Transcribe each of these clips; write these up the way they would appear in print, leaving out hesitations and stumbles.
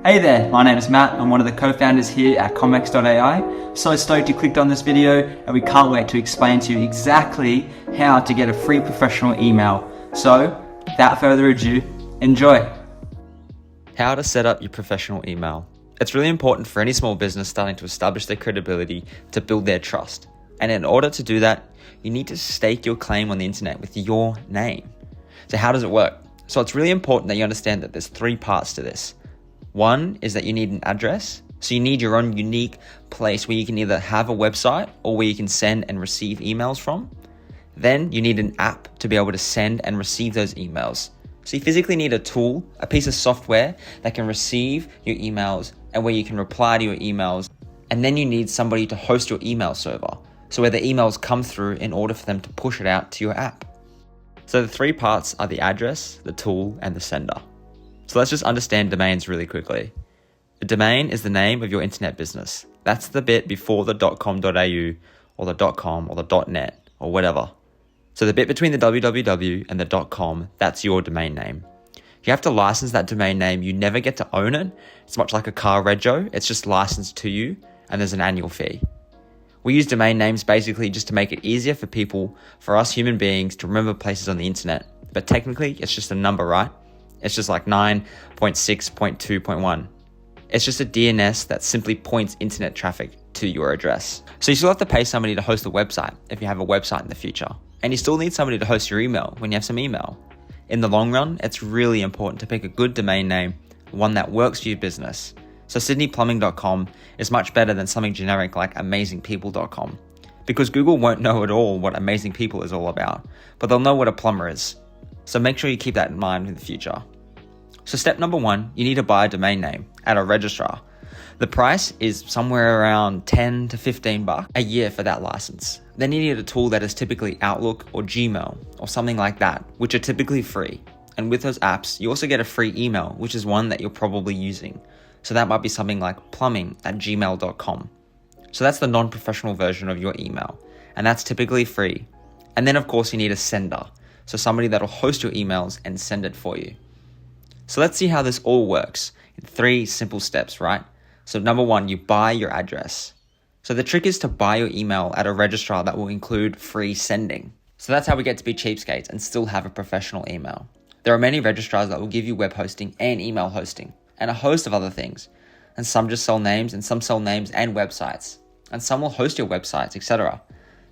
Hey there, my name is Matt. I'm one of the co-founders here at Comex.ai. So stoked you clicked on this video, and we can't wait to explain to you exactly how to get a free professional email. So without further ado, enjoy. How to set up your professional email. It's really important for any small business starting to establish their credibility to build their trust. And in order to do that, you need to stake your claim on the internet with your name. So how does it work? So it's really important that you understand that there's three parts to this. One is that you need an address. So you need your own unique place where you can either have a website or where you can send and receive emails from. Then you need an app to be able to send and receive those emails. So you physically need a tool, a piece of software that can receive your emails and where you can reply to your emails. And then you need somebody to host your email server, so where the emails come through in order for them to push it out to your app. So the three parts are the address, the tool, and the sender. So let's just understand domains really quickly. A domain is the name of your internet business. That's the bit before the .com.au or the .com or the .net or whatever. So the bit between the www and the .com, that's your domain name. You have to license that domain name. You never get to own it. It's much like a car rego. It's just licensed to you and there's an annual fee. We use domain names basically just to make it easier for people, for us human beings, to remember places on the internet. But technically, it's just a number, right? It's just like 9.6.2.1. It's just a DNS that simply points internet traffic to your address. So you still have to pay somebody to host a website if you have a website in the future. And you still need somebody to host your email when you have some email. In the long run, it's really important to pick a good domain name, one that works for your business. So sydneyplumbing.com is much better than something generic like amazingpeople.com, because Google won't know at all what Amazing People is all about, but they'll know what a plumber is. So make sure you keep that in mind in the future. So step number one, you need to buy a domain name at a registrar. The price is somewhere around $10 to $15 a year for that license. Then you need a tool that is typically Outlook or Gmail or something like that, which are typically free. And with those apps, you also get a free email, which is one that you're probably using. So that might be something like plumbing@gmail.com. So that's the non-professional version of your email, and that's typically free. And then of course you need a sender. So somebody that'll host your emails and send it for you. So let's see how this all works in 3 simple steps, right? So number one, you buy your address. So the trick is to buy your email at a registrar that will include free sending. So that's how we get to be cheapskates and still have a professional email. There are many registrars that will give you web hosting and email hosting and a host of other things. And some just sell names, and some sell names and websites. And some will host your websites, etc.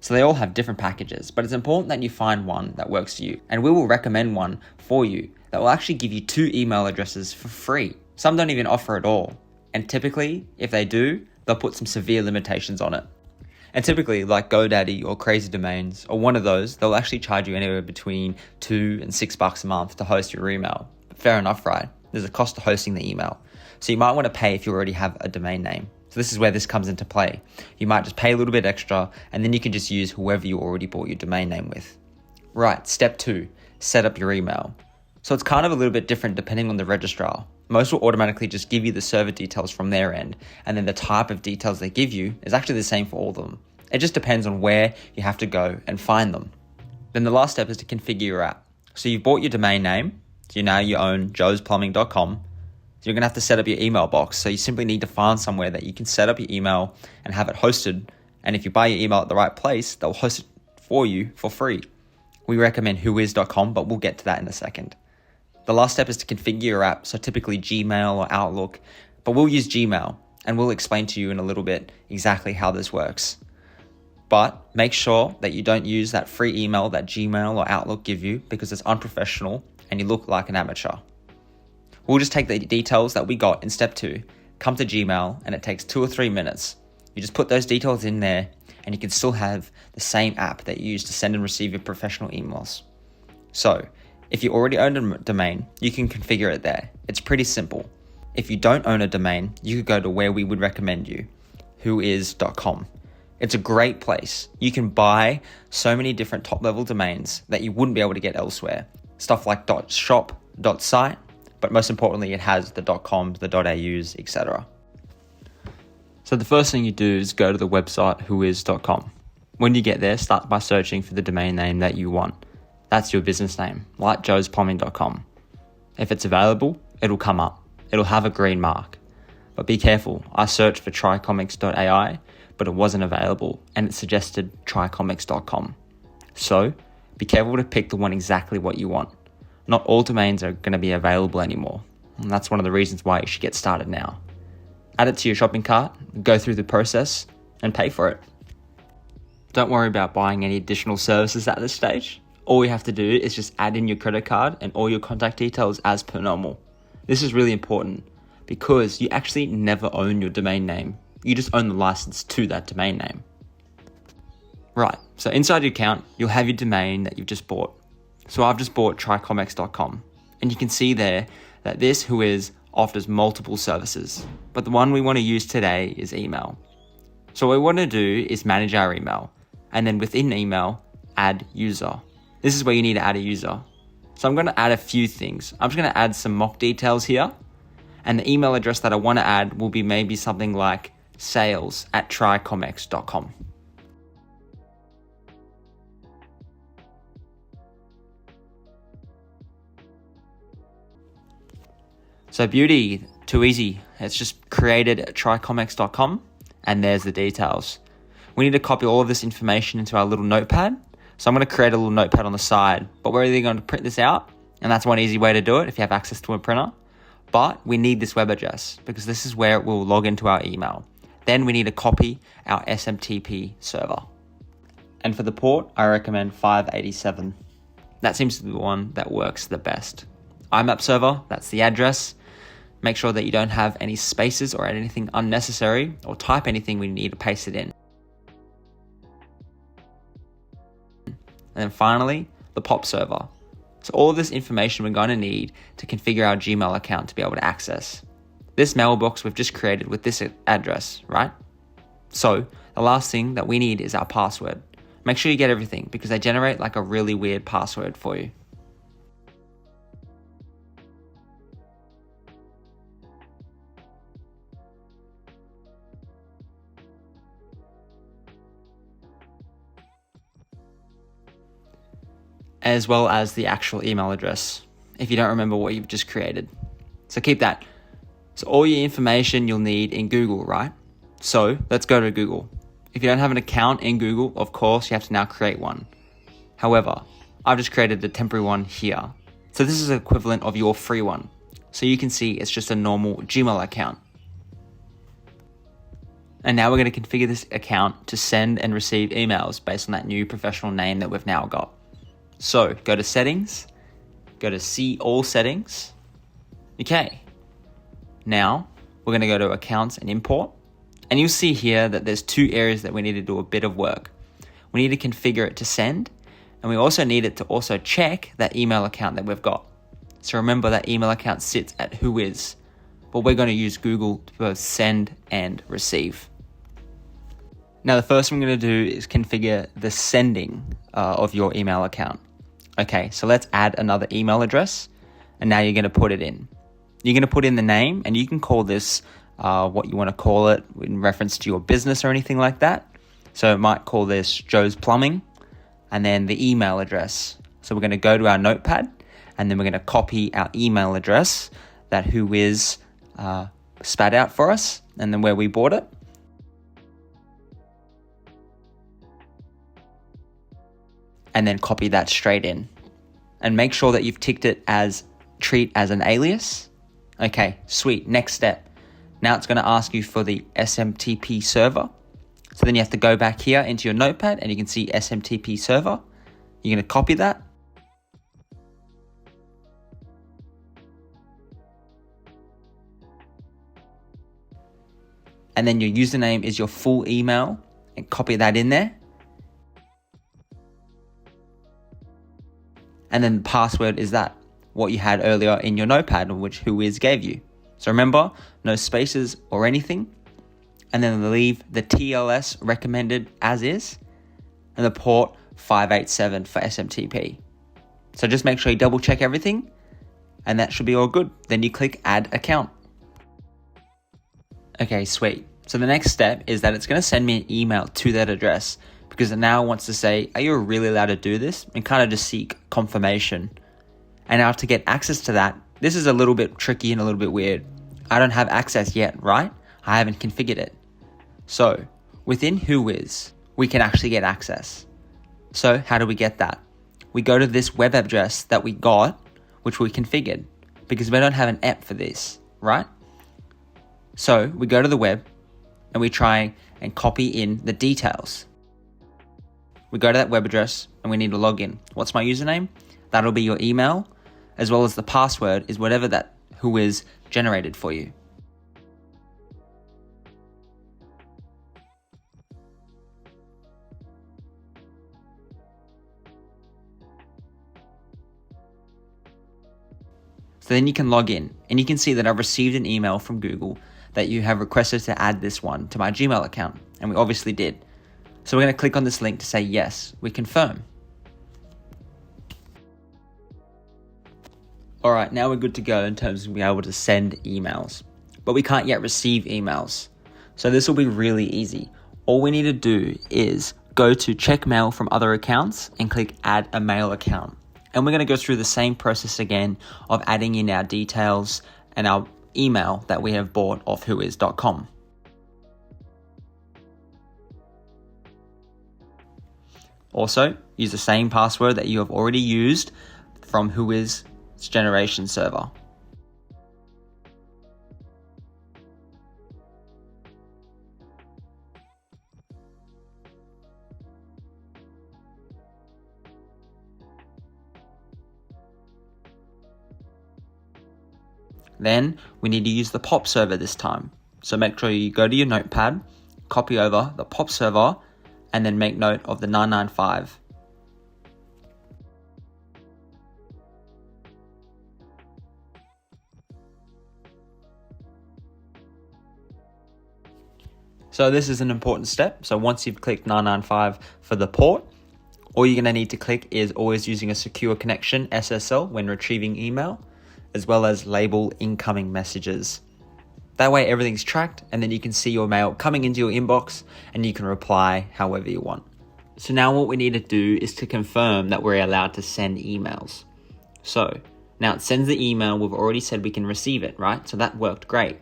So they all have different packages, but it's important that you find one that works for you. And we will recommend one for you that will actually give you 2 email addresses for free. Some don't even offer it all. And typically, if they do, they'll put some severe limitations on it. And typically, like GoDaddy or Crazy Domains, or one of those, they'll actually charge you anywhere between $2 and $6 a month to host your email. But fair enough, right? There's a cost to hosting the email. So you might want to pay if you already have a domain name. So this is where this comes into play. You might just pay a little bit extra, and then you can just use whoever you already bought your domain name with. Right, step 2, set up your email. So it's kind of a little bit different depending on the registrar. Most will automatically just give you the server details from their end, and then the type of details they give you is actually the same for all of them. It just depends on where you have to go and find them. Then the last step is to configure your app. So you've bought your domain name, so now you own joesplumbing.com. So you're going to have to set up your email box. So you simply need to find somewhere that you can set up your email and have it hosted. And if you buy your email at the right place, they'll host it for you for free. We recommend whois.com, but we'll get to that in a second. The last step is to configure your app. So typically Gmail or Outlook, but we'll use Gmail, and we'll explain to you in a little bit exactly how this works. But make sure that you don't use that free email that Gmail or Outlook give you, because it's unprofessional and you look like an amateur. We'll just take the details that we got in step 2, come to Gmail, and it takes 2 or 3 minutes. You just put those details in there, and you can still have the same app that you use to send and receive your professional emails. So if you already own a domain, you can configure it there. It's pretty simple. If you don't own a domain, you could go to where we would recommend you, whois.com. It's a great place. You can buy so many different top-level domains that you wouldn't be able to get elsewhere. Stuff like .shop, .site, but most importantly, it has the .coms, the .aus, etc. So the first thing you do is go to the website whois.com. When you get there, start by searching for the domain name that you want. That's your business name, like joesplumbing.com. If it's available, it'll come up. it'll have a green mark. But be careful, I searched for trycomics.ai, but it wasn't available, and it suggested trycomics.com. So be careful to pick the one exactly what you want. Not all domains are going to be available anymore, and that's one of the reasons why you should get started now. Add it to your shopping cart, go through the process, and pay for it. Don't worry about buying any additional services at this stage. All you have to do is just add in your credit card and all your contact details as per normal. This is really important because you actually never own your domain name. You just own the license to that domain name. Right, so inside your account, you'll have your domain that you've just bought. So I've just bought trycomics.com, and you can see there that this Whois offers multiple services, but the one we want to use today is email. So what we want to do is manage our email, and then within email, add user. This is where you need to add a user. So I'm going to add a few things. I'm just going to add some mock details here, and the email address that I want to add will be maybe something like sales@trycomics.com. So beauty, too easy. It's just created at trycomics.com, and there's the details. We need to copy all of this information into our little notepad. So I'm going to create a little notepad on the side, but we're either going to print this out, and that's one easy way to do it if you have access to a printer. But we need this web address because this is where we'll log into our email. Then we need to copy our SMTP server. And for the port, I recommend 587. That seems to be the one that works the best. IMAP server, that's the address. Make sure that you don't have any spaces or anything unnecessary, or type anything when you need to paste it in. And then finally, the POP server. So all of this information we're going to need to configure our Gmail account to be able to access this mailbox we've just created with this address, right? So the last thing that we need is our password. Make sure you get everything because they generate like a really weird password for you. As well as the actual email address, if you don't remember what you've just created. So keep that. So all your information you'll need in Google, right? So let's go to Google. If you don't have an account in Google, of course, you have to now create one. However, I've just created a temporary one here. So this is the equivalent of your free one. So you can see it's just a normal Gmail account. And now we're going to configure this account to send and receive emails based on that new professional name that we've now got. So go to settings, go to see all settings. Okay. Now we're going to go to accounts and import. And you'll see here that there's two areas that we need to do a bit of work. We need to configure it to send, and we also need it to also check that email account that we've got. So remember that email account sits at Whois, but we're going to use Google to both send and receive. Now the first thing I'm going to do is configure the sending of your email account. Okay, so let's add another email address, and now you're going to put it in. You're going to put in the name, and you can call this what you want to call it in reference to your business or anything like that. So it might call this Joe's Plumbing, and then the email address. So we're going to go to our notepad, and then we're going to copy our email address that Whois spat out for us, and then where we bought it. And then copy that straight in. And make sure that you've ticked it as treat as an alias. Okay, sweet. Next step. Now it's going to ask you for the SMTP server. So then you have to go back here into your notepad and you can see SMTP server. You're going to copy that. And then your username is your full email, and copy that in there. And then the password is that, what you had earlier in your notepad, which Whois gave you. So remember, no spaces or anything. And then leave the TLS recommended as is, and the port 587 for SMTP. So just make sure you double check everything, and that should be all good. Then you click add account. Okay, sweet. So the next step is that it's going to send me an email to that address, because it now wants to say, are you really allowed to do this? And kind of just seek confirmation. And now to get access to that, this is a little bit tricky and a little bit weird. I don't have access yet, right? I haven't configured it. So within Whois, we can actually get access. So how do we get that? We go to this web address that we got, which we configured, because we don't have an app for this, right? So we go to the web and we try and copy in the details. We go to that web address and we need to log in. What's my username? That'll be your email, as well as the password is whatever that Whois generated for you. So then you can log in and you can see that I've received an email from Google that you have requested to add this one to my Gmail account. And we obviously did. So we're going to click on this link to say yes, we confirm. All right, now we're good to go in terms of being able to send emails, but we can't yet receive emails. So this will be really easy. All we need to do is go to check mail from other accounts and click add a mail account. And we're going to go through the same process again of adding in our details and our email that we have bought off whois.com. Also, use the same password that you have already used from Whois' generation server. Then we need to use the POP server this time. So make sure you go to your notepad, copy over the POP server, and then make note of the 995. So this is an important step. So once you've clicked 995 for the port, all you're going to need to click is always using a secure connection SSL when retrieving email, as well as label incoming messages. That way everything's tracked and then you can see your mail coming into your inbox and you can reply however you want. So now what we need to do is to confirm that we're allowed to send emails. So now it sends the email, we've already said we can receive it, right? So that worked great.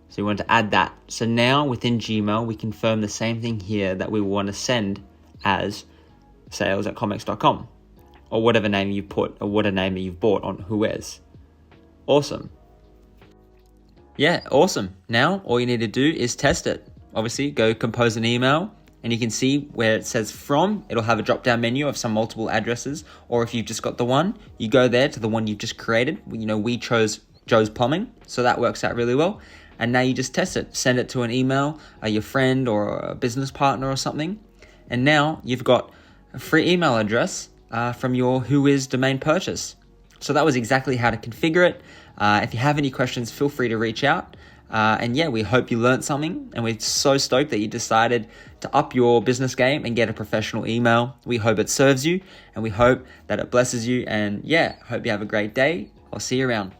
So we want to add that. So now within Gmail, we confirm the same thing here that we want to send as sales@comex.com or whatever name you put or whatever name you've bought on Whois. Awesome. Yeah, awesome. Now all you need to do is test it. Obviously, go compose an email and you can see where it says from, it'll have a drop-down menu of some multiple addresses, or if you've just got the one, you go there to the one you've just created. You know, we chose Joe's Plumbing, so that works out really well. And now you just test it. Send it to an email, your friend or a business partner or something. And now you've got a free email address from your Whois domain purchase. So that was exactly how to configure it. If you have any questions, feel free to reach out. And yeah, we hope you learned something, and we're so stoked that you decided to up your business game and get a professional email. We hope it serves you, and we hope that it blesses you. And yeah, hope you have a great day. I'll see you around.